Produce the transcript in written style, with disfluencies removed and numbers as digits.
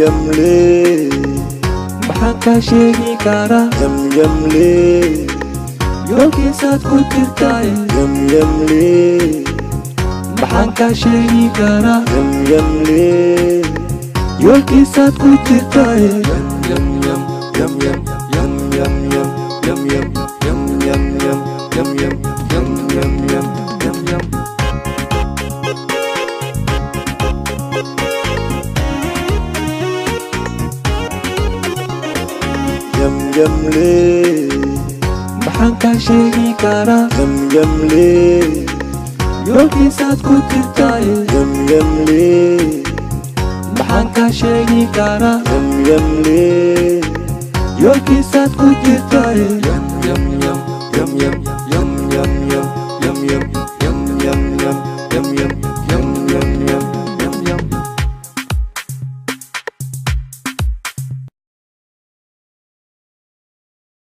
yam lee maxaan kaa sheegi karaa yam lee yoolkiisaad ku jirtaaye yam lee maxaan kaa sheegi karaa yam lee yoolkiisaad ku jirtaaye yam yam yam yam yam yam yam yam yam yam yam yam yam yam yam yam yam yam yam lee maxaan kaa sheegi karaa yam lee yoolkiisaad ku jirtaaye yam lee maxaan kaa sheegi karaa yam lee yoolkiisaad ku jirtaaye yam yam yam yam